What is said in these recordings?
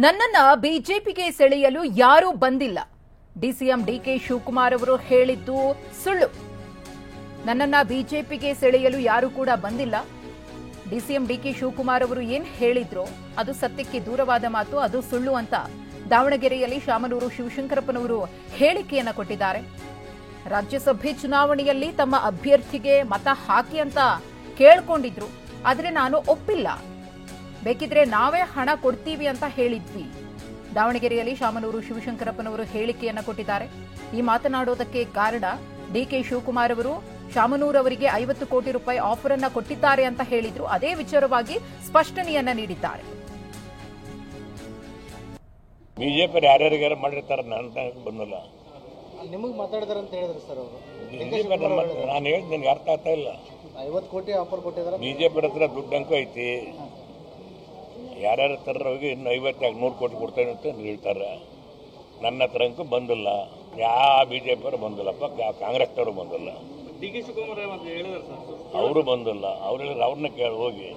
ನನ್ನನ್ನ ಬಿಜೆಪಿಗೆ ಸೆಳೆಯಲು ಯಾರೂ ಬಂದಿಲ್ಲ. ಡಿಸಿಎಂ ಡಿಕೆ ಶಿವಕುಮಾರ್ ಅವರು ಹೇಳಿದ್ದು ಸುಳ್ಳು. ನನ್ನನ್ನ ಬಿಜೆಪಿಗೆ ಸೆಳೆಯಲು ಯಾರೂ ಕೂಡ ಬಂದಿಲ್ಲ. ಡಿಸಿಎಂ ಡಿಕೆ ಶಿವಕುಮಾರ್ ಅವರು ಏನ್ ಹೇಳಿದ್ರು ಅದು ಸತ್ಯಕ್ಕೆ ದೂರವಾದ ಮಾತು, ಅದು ಸುಳ್ಳು ಅಂತ ದಾವಣಗೆರೆಯಲ್ಲಿ ಶಾಮನೂರು ಶಿವಶಂಕರಪ್ಪನವರು ಹೇಳಿಕೆಯನ್ನ ಕೊಟ್ಟಿದ್ದಾರೆ. ರಾಜ್ಯಸಭೆ ಚುನಾವಣೆಯಲ್ಲಿ ತಮ್ಮ ಅಭ್ಯರ್ಥಿಗೆ ಮತ ಹಾಕಿ ಅಂತ ಕೇಳ್ಕೊಂಡಿದ್ರು, ಆದ್ರೆ ನಾನು ಒಪ್ಪಿಲ್ಲ, ಬೇಕಿದ್ರೆ ನಾವೇ ಹಣ ಕೊಡ್ತೀವಿ ಅಂತ ಹೇಳಿದ್ವಿ. ದಾವಣಗೆರೆಯಲ್ಲಿ ಶಾಮನೂರು ಶಿವಶಂಕರಪ್ಪನವರು ಹೇಳಿಕೆಯನ್ನ ಕೊಟ್ಟಿದ್ದಾರೆ. ಈ ಮಾತನಾಡೋದಕ್ಕೆ ಕಾರಣ ಡಿಕೆ ಶಿವಕುಮಾರ್ ಅವರು ಶಾಮನೂರು ಅವರಿಗೆ 50 ಕೋಟಿ ರೂಪಾಯಿ ಆಫರ್ ಅನ್ನ ಕೊಟ್ಟಿದ್ದಾರೆ ಅಂತ ಹೇಳಿದ್ರು. ಅದೇ ವಿಚಾರವಾಗಿ ಸ್ಪಷ್ಟನೆಯನ್ನ ನೀಡಿದ್ದಾರೆ. ಬಿಜೆಪಿ ಯಾರ್ಯಾರಿಗಾರ ಮಾಡಿರ್ತಾರ ನನ್ನ ಬಂದಿಲ್ಲ, ನಿಮಗೆ ಮಾತಾಡಿದಾರೆ ಅಂತ ಹೇಳಿದ್ರು ಸರ್ ಅವರು. ನಾನು ಹೇಳಿದ್ ನಿನ್ಗೆ ಅರ್ಥ ಆಗ್ತಾ ಇಲ್ಲ. 50 ಕೋಟಿ ಆಫರ್ ಕೊಟ್ಟಿದ್ದಾರೆ. ಬಿಜೆಪಿ ಹತ್ರ ದುಡ್ಡು ಅಂಕು ಐತಿ, ಯಾರ್ಯಾರ ಹತ್ರ ಹೋಗಿ ಇನ್ನು 50-100 ಕೋಟಿ ಕೊಡ್ತೇನೆ ಅಂತ ಹೇಳ್ತಾರೆ. ನನ್ನ ಹತ್ರ ಅಂಕು ಬಂದಿಲ್ಲ, ಯಾವ ಬಿಜೆಪಿ ಅವರು ಬಂದಿಲ್ಲಪ್ಪ, ಕಾಂಗ್ರೆಸ್ನವರು ಬಂದಿಲ್ಲ, ಡಿಕೆ ಶಿವಕುಮಾರ್ ಹೇಳಿದಾರೆ ಸರ್, ಅವರು ಬಂದಿಲ್ಲ. ಅವ್ರು ಹೇಳಿದ್ರೆ ಅವ್ರನ್ನ ಕೇಳಿ ಹೋಗಿ.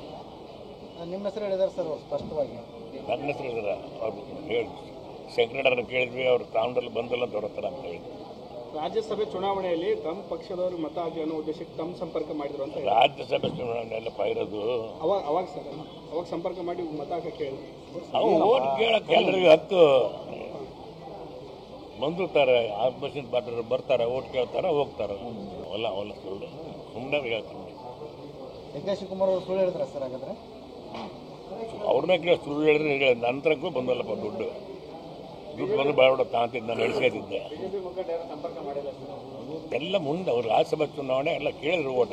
ನಿಮ್ಮ ಹೆಸರು ಹೇಳಿದಾರೆ ಸರ್ ಅವರು ಸ್ಪಷ್ಟವಾಗಿ. ನನ್ನ ಹೆಸರು ಹೇಳಿದಾರೆ, ಅವ್ರು ಹೇಳಿ ಸೆಕ್ರೆಟರಿನ ಕೇಳಿದ್ವಿ, ಅವ್ರು ತಾಂಡಲ್ಲಿ ಬಂದಿಲ್ಲ ಅಂತ ಅವ್ರ ಹತ್ರ ಅಂತ ಹೇಳಿದ್ವಿ. ರಾಜ್ಯಸಭೆ ಚುನಾವಣೆಯಲ್ಲಿ ತಮ್ಮ ಪಕ್ಷದವರು ಮತ ಹಾಕಿ ಅನ್ನೋ ಉದ್ದೇಶಕ್ಕೆ ತಮ್ಮ ಸಂಪರ್ಕ ಮಾಡಿದ್ರು ಅಂತ ರಾಜ್ಯಸಭೆ ಚುನಾವಣೆ ಎಲ್ಲ ಇರೋದು ಅವಾಗ ಸರ್, ಅವಾಗ ಸಂಪರ್ಕ ಮಾಡಿ ಮತ ಹಾಕಕ್ಕೆ ಹೇಳಿ ಅವು ಓಟ್ ಕೇಳಕ್ಕೆ ಎಲ್ಲರಿಗೂ ಹಕ್ಕು. ಬಂದಿರ್ತಾರೆ, ಆಪೋಸಿಟ್ ಪಾರ್ಟಿ ಬರ್ತಾರೆ, ಓಟ್ ಕೇಳ್ತಾರೆ, ಹೋಗ್ತಾರೆ. ಅವೆಲ್ಲ ಸುಳ್ಳು, ಸುಮ್ಮನೆ ಹೇಳ್ತೀನಿ. ಡಿಕೆ ಶಿವಕುಮಾರ್ ಅವರು ಸುಳ್ಳು ಹೇಳಿದ್ರೆ ಸರ್ ಹಾಗಾದ್ರೆ? ಅವ್ರನ್ನ ಕೇಳಿ ಸುಳ್ಳು ಹೇಳಿದ್ರೆ ನಂತರಕ್ಕೂ ಬಂದಲ್ಲಪ್ಪ ದುಡ್ಡು ಬಂದು ಬಾಳ ತಾಂತಿದ್ದು, ನಾನು ಎಳಿಸ್ಕೊತಿದ್ದೆ ಎಲ್ಲ. ಮುಂದೆ ಅವ್ರು ರಾಜ್ಯಸಭಾ ಚುನಾವಣೆ ಎಲ್ಲ ಕೇಳಿದ್ರು, ಓಟ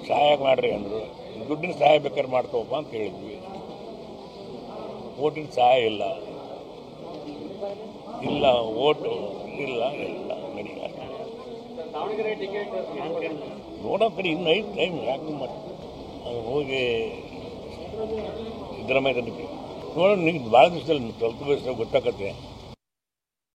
ಸಹಾಯ ಮಾಡ್ರಿ ಅಂದರು. ದುಡ್ಡಿನ ಸಹಾಯ ಬೇಕಾದ್ರೆ ಮಾಡ್ಕೋಪ್ಪ ಅಂತ ಹೇಳಿದ್ವಿ. ಓಟಿನ ಸಹಾಯ ಇಲ್ಲ, ಓಟು ಇಲ್ಲ ನೋಡೋಕೆ ಇನ್ನು ಐದು ಟೈಮ್ ಯಾಕೆ ಮಾಡಿ ಹೋಗಿ ಸಿದ್ದರಾಮಯ್ಯ ನೋಡೋಣ. ನಿಮ್ಗೆ ಭಾಳ ದಿವಸದಲ್ಲಿ ಸ್ವಲ್ಪ ದಿವಸ ಗೊತ್ತಾಗತ್ತೆ.